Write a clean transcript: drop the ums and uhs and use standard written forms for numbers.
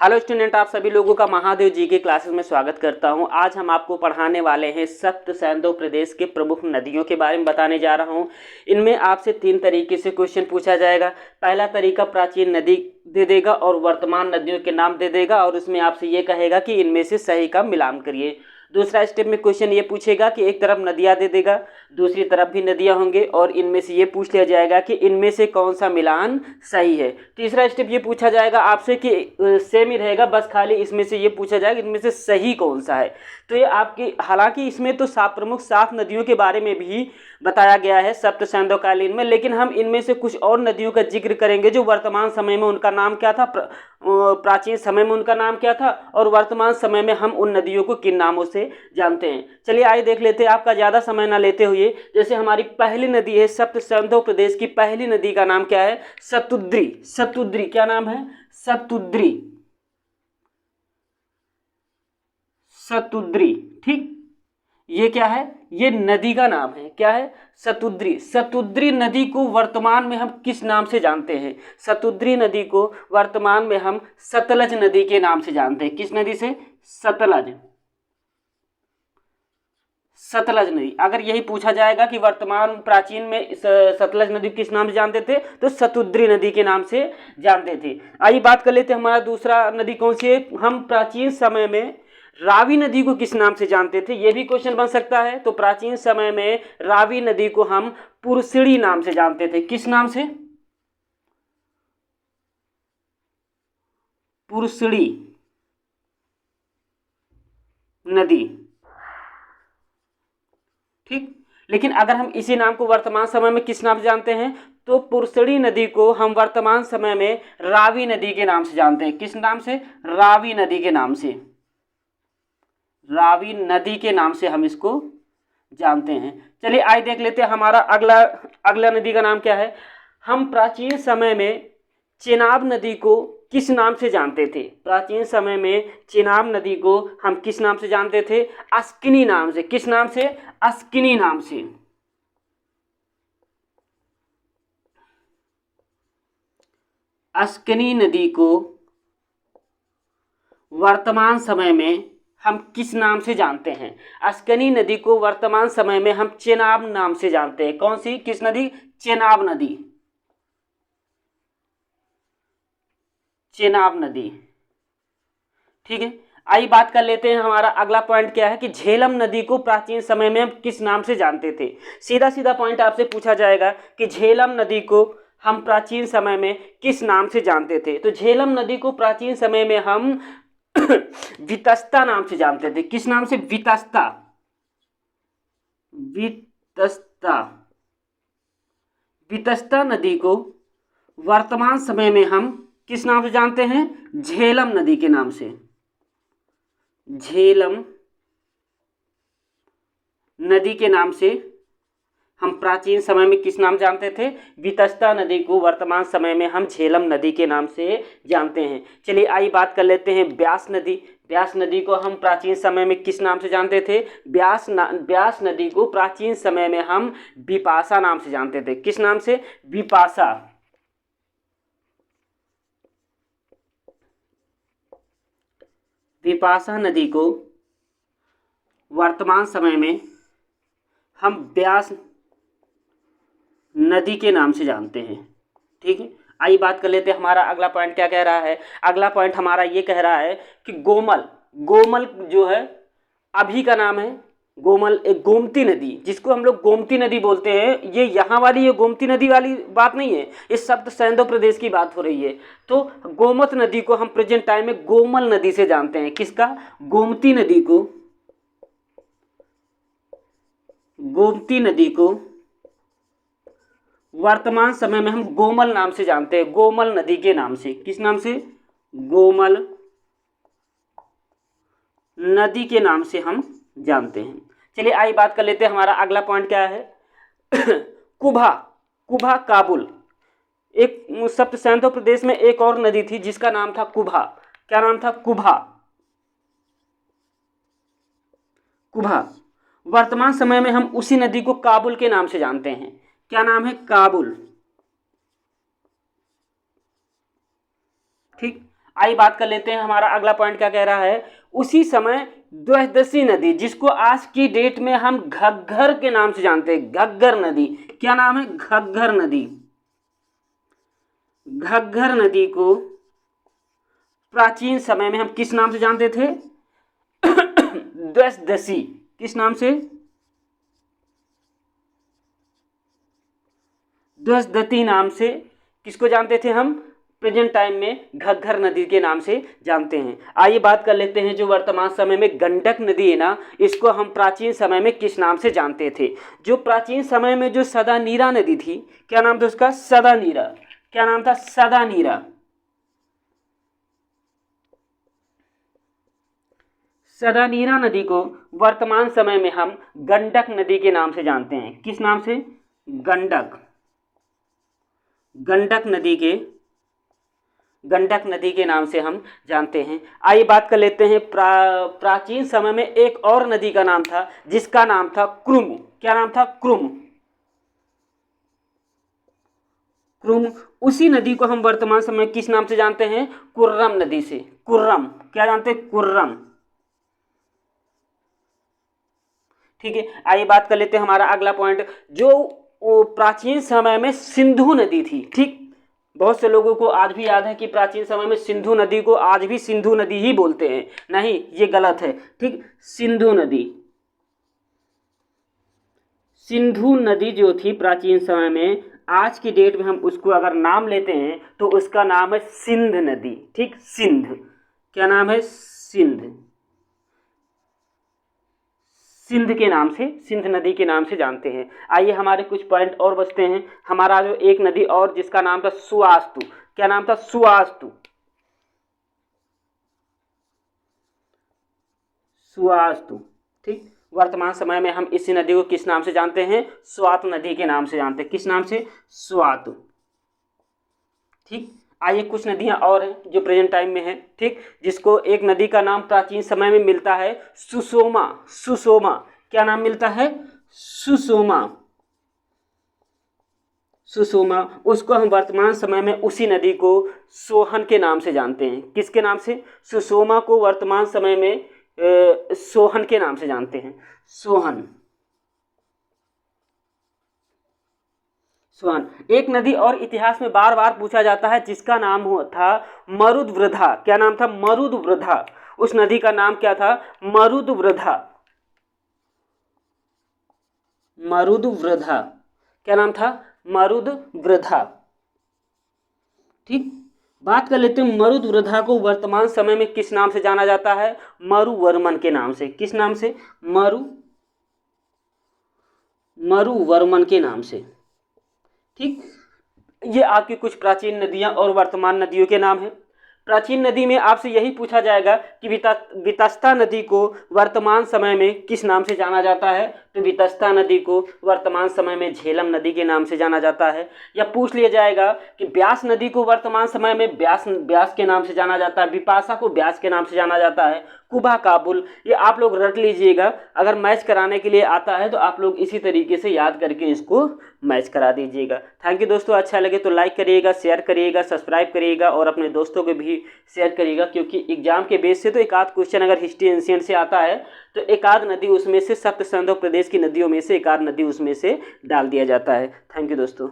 Hello student, आप सभी लोगों का महादेव जी के क्लासेस में स्वागत करता हूं। आज हम आपको पढ़ाने वाले हैं सप्त सैंधव प्रदेश के प्रमुख नदियों के बारे में बताने जा रहा हूं। इनमें आपसे 3 तरीके से क्वेश्चन पूछा जाएगा। पहला तरीका प्राचीन नदी दे देगा और वर्तमान नदियों के नाम दे देगा और उसमें आपसे ये कहेगा कि इनमें से सही का मिलान करिए। दूसरा स्टेप में क्वेश्चन ये पूछेगा कि एक तरफ नदियाँ दे देगा, दूसरी तरफ भी नदियाँ होंगे और इनमें से ये पूछ लिया जाएगा कि इनमें से कौन सा मिलान सही है। तीसरा स्टेप ये पूछा जाएगा आपसे कि सेम ही रहेगा, बस खाली इसमें से ये पूछा जाएगा इनमें से सही कौन सा है। तो ये आपकी, हालांकि इसमें तो 7 प्रमुख 7 नदियों के बारे में भी बताया गया है सप्त सैंधवकालीन में, लेकिन हम इनमें से कुछ और नदियों का जिक्र करेंगे जो वर्तमान समय में उनका नाम क्या था, प्राचीन समय में उनका नाम क्या था और वर्तमान समय में हम उन नदियों को किन नामों से जानते हैं। चलिए आइए देख लेते हैं, आपका ज़्यादा समय ना लेते हुए। जैसे हमारी पहली नदी है सप्त सैंधव प्रदेश की पहली नदी का नाम क्या है? सतुद्री। सतुद्री क्या नाम है? सतुद्री। सतुद्री, ठीक। ये क्या है? ये नदी का नाम है। क्या है? सतुद्री। सतुद्री नदी को वर्तमान में हम किस नाम से जानते हैं? सतुद्री नदी को वर्तमान में हम सतलज नदी के नाम से जानते हैं। किस नदी से? सतलज। सतलज नदी। अगर यही पूछा जाएगा कि वर्तमान प्राचीन में सतलज नदी किस नाम से जानते थे, तो सतुद्री नदी के नाम से जानते थे। आइए बात कर लेते हैं, हमारा दूसरा नदी कौन सी है। हम प्राचीन समय में रावी नदी को किस नाम से जानते थे? ये भी क्वेश्चन बन सकता है। तो प्राचीन समय में रावी नदी को हम पुरसिड़ी नाम से जानते थे। किस नाम से? पुरसिड़ी नदी, ठीक। लेकिन अगर हम इसी नाम को वर्तमान समय में किस नाम से जानते हैं, तो पुरसिड़ी नदी को हम वर्तमान समय में रावी नदी के नाम से जानते हैं। किस नाम से? रावी नदी के नाम से। रावी नदी के नाम से हम इसको जानते हैं। चलिए आइए देख लेते हैं, हमारा अगला नदी का नाम क्या है। हम प्राचीन समय में चेनाब नदी को किस नाम से जानते थे? प्राचीन समय में चेनाब नदी को हम किस नाम से जानते थे? अस्किनी नाम से। किस नाम से? अस्किनी नाम से। अस्किनी नदी को वर्तमान समय में हम किस नाम से जानते हैं? अस्किनी नदी को वर्तमान समय में हम चेनाब नाम से जानते हैं। कौन सी? किस नदी? चेनाब नदी। चेनाब नदी, ठीक है। आइए बात कर लेते हैं, हमारा अगला पॉइंट क्या है कि झेलम नदी को प्राचीन समय में हम किस नाम से जानते थे? सीधा सीधा पॉइंट आपसे पूछा जाएगा कि झेलम नदी को हम प्राचीन समय में किस नाम से जानते थे? तो झेलम नदी को प्राचीन समय में हम वितस्ता नाम से जानते थे। किस नाम से? वितस्ता। वितस्ता। वितस्ता नदी को वर्तमान समय में हम किस नाम से जानते हैं? झेलम नदी के नाम से। झेलम नदी के नाम से हम प्राचीन समय में किस नाम जानते थे? वितस्ता नदी को वर्तमान समय में हम झेलम नदी के नाम से जानते हैं। चलिए आइए बात कर लेते हैं ब्यास नदी। ब्यास नदी को हम प्राचीन समय में किस नाम से जानते थे? ब्यास नदी को प्राचीन समय में हम बिपाशा नाम से जानते थे। किस नाम से? बिपाशा। बिपाशा नदी को वर्तमान समय में हम ब्यास नदी के नाम से जानते हैं, ठीक है। आइए बात कर लेते हैं, हमारा अगला पॉइंट क्या कह रहा है। अगला पॉइंट हमारा ये कह रहा है कि गोमल। गोमल जो है अभी का नाम है। गोमल एक गोमती नदी, जिसको हम लोग गोमती नदी बोलते हैं, ये यहाँ वाली ये गोमती नदी वाली बात नहीं है, इस सप्त सैंधव प्रदेश की बात हो रही है। तो गोमत नदी को हम प्रेजेंट टाइम में गोमल नदी से जानते हैं। किसका? गोमती नदी को। गोमती नदी को वर्तमान समय में हम गोमल नाम से जानते हैं। गोमल नदी के नाम से। किस नाम से? गोमल नदी के नाम से हम जानते हैं। चलिए आइए बात कर लेते हैं, हमारा अगला पॉइंट क्या है। कुभा। कुभा काबुल। एक सप्त सैंधव प्रदेश में एक और नदी थी जिसका नाम था कुभा। क्या नाम था? कुभा। कुभा। वर्तमान समय में हम उसी नदी को काबुल के नाम से जानते हैं। क्या नाम है? काबुल, ठीक। आइए बात कर लेते हैं, हमारा अगला पॉइंट क्या कह रहा है। उसी समय द्वादशी नदी, जिसको आज की डेट में हम घग्गर के नाम से जानते हैं, घग्गर नदी, क्या नाम है, घग्गर नदी। घग्गर नदी को प्राचीन समय में हम किस नाम से जानते थे, द्वादशी, किस नाम से, द्वादशी नाम से किसको जानते थे हम, प्रेजेंट टाइम में घग्गर नदी के नाम से जानते हैं। आइए बात कर लेते हैं जो वर्तमान समय में गंडक नदी है ना, इसको हम प्राचीन समय में किस नाम से जानते थे। जो प्राचीन समय में जो सदानीरा नदी थी, क्या नाम था उसका, सदानीरा, क्या नाम था, सदानीरा। सदानीरा नदी को वर्तमान समय में हम गंडक नदी के नाम से जानते हैं। किस नाम से, गंडक, गंडक नदी के नाम से हम जानते हैं। आइए बात कर लेते हैं, प्राचीन समय में एक और नदी का नाम था जिसका नाम था क्रुम। क्या नाम था, क्रुम, क्रुम। उसी नदी को हम वर्तमान समय में किस नाम से जानते हैं, कुर्रम नदी से, कुर्रम, क्या जानते हैं, कुर्रम। ठीक है, आइए बात कर लेते हैं हमारा अगला पॉइंट, जो प्राचीन समय में सिंधु नदी थी। ठीक, बहुत से लोगों को आज भी याद है कि प्राचीन समय में सिंधु नदी को आज भी सिंधु नदी ही बोलते हैं, नहीं, ये गलत है। ठीक, सिंधु नदी, सिंधु नदी जो थी प्राचीन समय में, आज की डेट में हम उसको अगर नाम लेते हैं तो उसका नाम है सिंध नदी। ठीक, सिंध, क्या नाम है, सिंध, सिंध के नाम से, सिंध नदी के नाम से जानते हैं। आइए हमारे कुछ पॉइंट और बचते हैं। हमारा जो एक नदी और जिसका नाम था सुवास्तु, क्या नाम था, सुवास्तु, सुवास्तु। ठीक, वर्तमान समय में हम इसी नदी को किस नाम से जानते हैं, स्वात नदी के नाम से जानते हैं। किस नाम से, स्वात। ठीक, आइए कुछ नदियां और हैं जो प्रेजेंट टाइम में है। ठीक, जिसको एक नदी का नाम प्राचीन समय में मिलता है सुषोमा, सुषोमा, क्या नाम मिलता है, सुषोमा, सुषोमा। उसको हम वर्तमान समय में उसी नदी को सोहन के नाम से जानते हैं। किसके नाम से, सुषोमा को वर्तमान समय में सोहन के नाम से जानते हैं, सोहन, सोहन। एक नदी और इतिहास में बार बार पूछा जाता है जिसका नाम था मरुदवृधा। क्या नाम था, मरुदवृधा। उस नदी का नाम क्या था, मरुदवृधा, मरुदवृधा, क्या नाम था, मरुदवृधा। ठीक, बात कर लेते हैं मरुदवृधा को वर्तमान समय में किस नाम से जाना जाता है, मरुवर्मन के नाम से। किस नाम से, मरुवर्मन के नाम से। ठीक, ये आपकी कुछ प्राचीन नदियां और वर्तमान नदियों के नाम हैं। प्राचीन नदी में आपसे यही पूछा जाएगा कि वितस्ता नदी को वर्तमान समय में किस नाम से जाना जाता है, तो वितस्ता नदी को वर्तमान समय में झेलम नदी के नाम से जाना जाता है। या पूछ लिया जाएगा कि ब्यास नदी को वर्तमान समय में ब्यास के नाम से जाना जाता है, बिपाशा को ब्यास के नाम से जाना जाता है, कुबा काबुल। ये आप लोग रट लीजिएगा, अगर मैच कराने के लिए आता है तो आप लोग इसी तरीके से याद करके इसको मैच करा दीजिएगा। थैंक यू दोस्तों, अच्छा लगे तो लाइक करिएगा, शेयर करिएगा, सब्सक्राइब करिएगा और अपने दोस्तों को भी शेयर करिएगा, क्योंकि एग्जाम के बेस से तो एक आध क्वेश्चन अगर हिस्ट्री एंशिएंट से आता है तो एक आध नदी उसमें से, सप्त सिंधु प्रदेश की नदियों में से एक आध नदी उसमें से डाल दिया जाता है। थैंक यू दोस्तों।